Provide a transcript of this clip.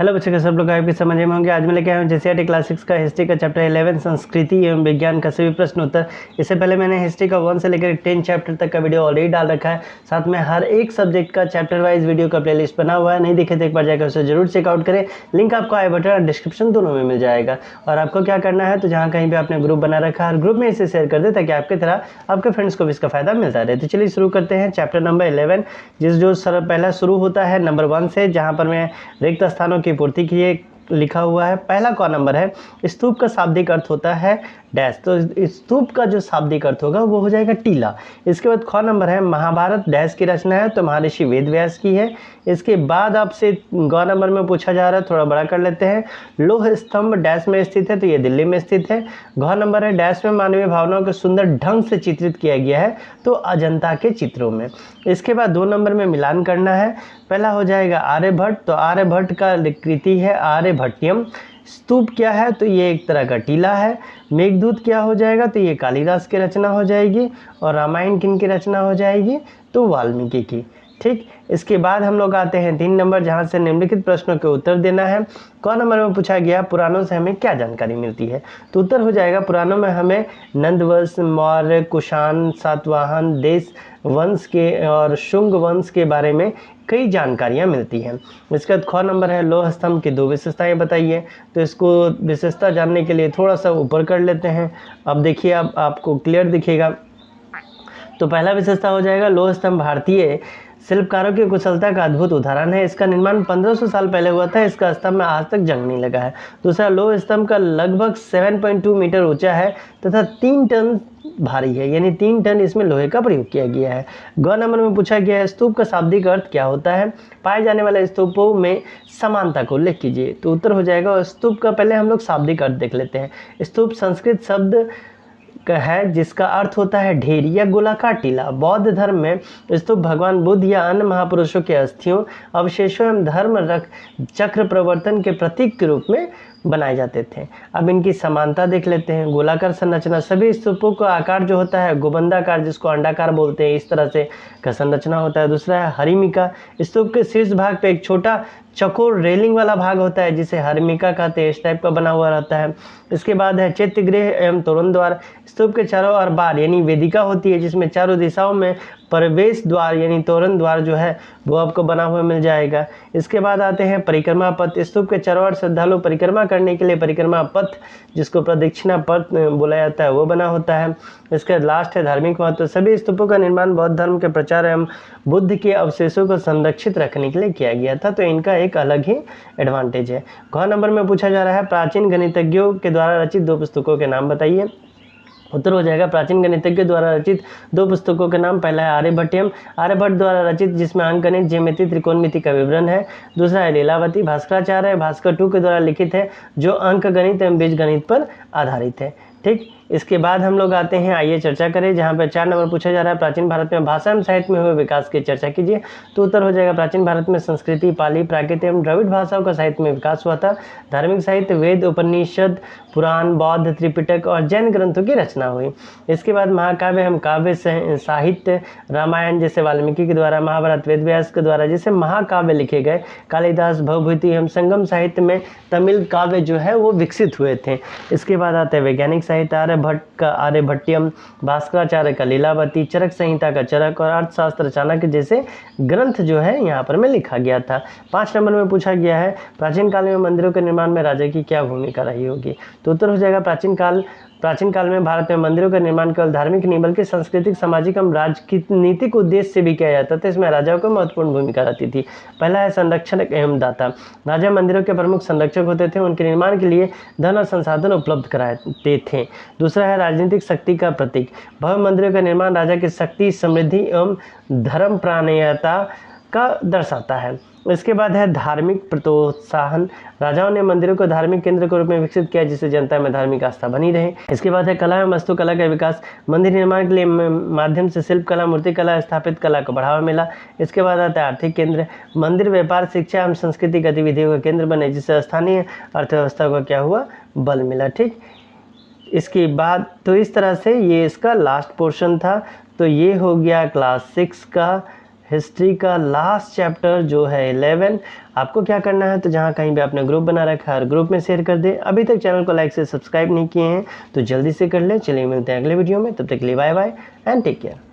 Hello बच्चों, सब लोग आपके समझ में होंगे। आज मैं लेके आया हूँ जेसीईआरटी क्लास 6 का हिस्ट्री का चैप्टर 11 संस्कृति एवं विज्ञान का सभी प्रश्न उत्तर। इससे पहले मैंने हिस्ट्री का 1 से लेकर 10 चैप्टर तक का वीडियो ऑलरेडी डाल रखा है। साथ में हर एक सब्जेक्ट का चैप्टर वाइज वीडियो का प्लेलिस्ट बना हुआ है। नहीं दिखे तो एक बार जाकर उसे जरूर चेकआउट करें। लिंक आपको आई बटन और डिस्क्रिप्शन दोनों में मिल जाएगा। और आपको क्या करना है, तो जहाँ कहीं भी आपने ग्रुप बना रखा है, हर ग्रुप में इसे शेयर कर दे ताकि आपकी तरह आपके फ्रेंड्स को भी इसका फायदा मिलता रहे। तो चलिए शुरू करते हैं चैप्टर नंबर 11, जो पहला शुरू होता है नंबर 1 से, जहाँ पर मैं रिक्त स्थानों की पूर्ति के लिए लिखा हुआ है। पहला क नंबर है, स्तूप का शाब्दिक अर्थ होता है डैश। तो स्तूप का जो शाब्दिक अर्थ होगा वो हो जाएगा टीला। इसके बाद ख नंबर है, महाभारत डैश की रचना है, तो महर्षि वेद व्यास की है। इसके बाद आपसे ग नंबर में पूछा जा रहा है, थोड़ा बड़ा कर लेते हैं, लोह स्तंभ डैश में स्थित है, तो ये दिल्ली में स्थित है। घ नंबर है, डैश में मानवीय भावनाओं को सुंदर ढंग से चित्रित किया गया है, तो अजंता के चित्रों में। इसके बाद 2 नंबर में मिलान करना है। पहला हो जाएगा आर्यभट्ट, तो आर्यभट्ट का कृति है आर्यभट्टियम। स्तूप क्या है, तो ये एक तरह का टीला है। मेघदूत क्या हो जाएगा, तो ये कालिदास की रचना हो जाएगी। और रामायण किन की रचना हो जाएगी, तो वाल्मीकि की। ठीक, इसके बाद हम लोग आते हैं 3 नंबर, जहाँ से निम्नलिखित प्रश्नों के उत्तर देना है। क नंबर में पूछा गया, पुराणों से हमें क्या जानकारी मिलती है, तो उत्तर हो जाएगा, पुराणों में हमें नंदवंश, मौर्य, कुषाण, सातवाहन, देश वंश के और शुंग वंश के बारे में कई जानकारियां मिलती हैं। इसके बाद ख नंबर है, लोह स्तंभ की 2 विशेषताएं बताइए। तो इसको विशेषता जानने के लिए थोड़ा सा ऊपर कर लेते हैं। अब देखिए, अब आपको क्लियर दिखेगा। तो पहला विशेषता हो जाएगा, लोह स्तंभ भारतीय शिल्पकारों की कुशलता का अद्भुत उदाहरण है। इसका निर्माण 1500 साल पहले हुआ था। इसका स्तंभ में आज तक जंग नहीं लगा है। दूसरा, लोह स्तंभ का लगभग 7.2 मीटर ऊंचा है तथा 3 टन भारी है, यानी 3 टन इसमें लोहे का प्रयोग किया गया है। ग नंबर में पूछा गया है, स्तूप का शाब्दिक अर्थ क्या होता है, पाए जाने वाले स्तूपों में समानता को उल्लेख कीजिए। तो उत्तर हो जाएगा, स्तूप का पहले हम लोग शाब्दिक अर्थ देख लेते हैं। स्तूप संस्कृत शब्द है जिसका अर्थ होता है ढेर या गोलाकार टीला। बौद्ध धर्म में स्तूप भगवान बुद्ध या अन्य महापुरुषों के अस्थियों, अवशेषों एवं धर्म रख चक्र प्रवर्तन के प्रतीक के रूप में बनाए जाते थे। अब इनकी समानता देख लेते हैं। गोलाकार संरचना, सभी स्तूपों का आकार जो होता है गोबंदाकार, जिसको अंडाकार बोलते हैं, इस तरह से का संरचना होता है। दूसरा है हरिमिका, स्तूप के शीर्ष भाग पे एक छोटा चौकोर रेलिंग वाला भाग होता है जिसे हरिमिका कहते हैं, इस टाइप का बना हुआ रहता है। इसके बाद है चैत्यगृह एवं तोरण द्वार, स्तूप के चारों ओर बार यानी वेदिका होती है जिसमें चारों दिशाओं में प्रवेश द्वार यानी तोरण द्वार जो है वो आपको बना हुआ मिल जाएगा। इसके बाद आते हैं परिक्रमा पथ, स्तूप के चारों ओर श्रद्धालु परिक्रमा करने के लिए परिक्रमा पथ, जिसको प्रदक्षिणा पथ बोला जाता है, वो बना होता है। इसके लास्ट है धार्मिक महत्व, सभी स्तूपों का निर्माण बौद्ध धर्म के प्रचार एवं बुद्ध के अवशेषों को संरक्षित रखने के लिए किया गया था, तो इनका एक अलग ही एडवांटेज है। घ नंबर में पूछा जा रहा है, प्राचीन गणितज्ञों के द्वारा रचित 2 पुस्तकों के नाम बताइए। उत्तर हो जाएगा, प्राचीन गणितज्ञ द्वारा रचित 2 पुस्तकों के नाम, पहला है आर्यभट्टियम, आर्यभट्ट द्वारा रचित, जिसमें अंकगणित, ज्यामिति, त्रिकोणमिति का विवरण है। दूसरा है लीलावती, भास्कराचार्य भास्कर 2 के द्वारा लिखित है, जो अंक गणित एवं बीज गणित पर आधारित है। ठीक, इसके बाद हम लोग आते हैं, आइए चर्चा करें, जहाँ पर 4 नंबर पूछा जा रहा है, प्राचीन भारत में भाषा एवं साहित्य में हुए विकास की चर्चा कीजिए। तो उत्तर हो जाएगा, प्राचीन भारत में संस्कृति, पाली, प्राकृत एवं द्रविड़ भाषाओं का साहित्य में विकास हुआ था। धार्मिक साहित्य, वेद, उपनिषद, पुराण, बौद्ध त्रिपिटक और जैन ग्रंथों की रचना हुई। इसके बाद महाकाव्य एवं काव्य साहित्य, रामायण जैसे वाल्मीकि के द्वारा, महाभारत वेद व्यास के द्वारा जैसे महाकाव्य लिखे गए, कालिदास, भवभूति एवं संगम साहित्य में तमिल काव्य जो है वो विकसित हुए थे। इसके बाद आता है वैज्ञानिक साहित्य, आर्यभट्ट का आर्यभट्टियम, भास्कराचार्य का लीलावती, चरक संहिता का चरक और अर्थशास्त्र चाणक्य जैसे ग्रंथ जो है यहाँ पर में लिखा गया था। 5 नंबर में पूछा गया है, प्राचीन काल में मंदिरों के निर्माण में राजा की क्या भूमिका रही होगी। तो उत्तर हो जाएगा, प्राचीन काल में भारत में मंदिरों का निर्माण केवल धार्मिक नहीं बल्कि सांस्कृतिक, सामाजिक एवं राजनीतिक उद्देश्य से भी किया जाता था। इसमें राजाओं को महत्वपूर्ण भूमिका रहती थी। पहला है संरक्षक एवं दाता, राजा मंदिरों के प्रमुख संरक्षक होते थे, उनके निर्माण के लिए धन और संसाधन उपलब्ध कराते थे। दूसरा है राजनीतिक शक्ति का प्रतीक, भव्य मंदिरों का निर्माण राजा की शक्ति, समृद्धि एवं धर्मप्राणीयता का दर्शाता है। इसके बाद है धार्मिक प्रोत्साहन, राजाओं ने मंदिरों को धार्मिक केंद्र के रूप में विकसित किया जिससे जनता में धार्मिक आस्था बनी रहे। इसके बाद है कला एवं वास्तुकला का विकास, मंदिर निर्माण के लिए माध्यम से शिल्प कला, मूर्ति कला, स्थापित कला को बढ़ावा मिला। इसके बाद आता है आर्थिक केंद्र, मंदिर व्यापार, शिक्षा एवं सांस्कृतिक गतिविधियों का केंद्र बने जिससे स्थानीय अर्थव्यवस्था को क्या हुआ, बल मिला। ठीक, इसके बाद तो इस तरह से ये इसका लास्ट पोर्शन था। तो ये हो गया क्लास 6 का हिस्ट्री का लास्ट चैप्टर जो है 11। आपको क्या करना है, तो जहाँ कहीं भी आपने ग्रुप बना रखा है ग्रुप में शेयर कर दे। अभी तक चैनल को लाइक से सब्सक्राइब नहीं किए हैं तो जल्दी से कर ले। चलिए मिलते हैं अगले वीडियो में, तब तक के लिए bye bye and take care.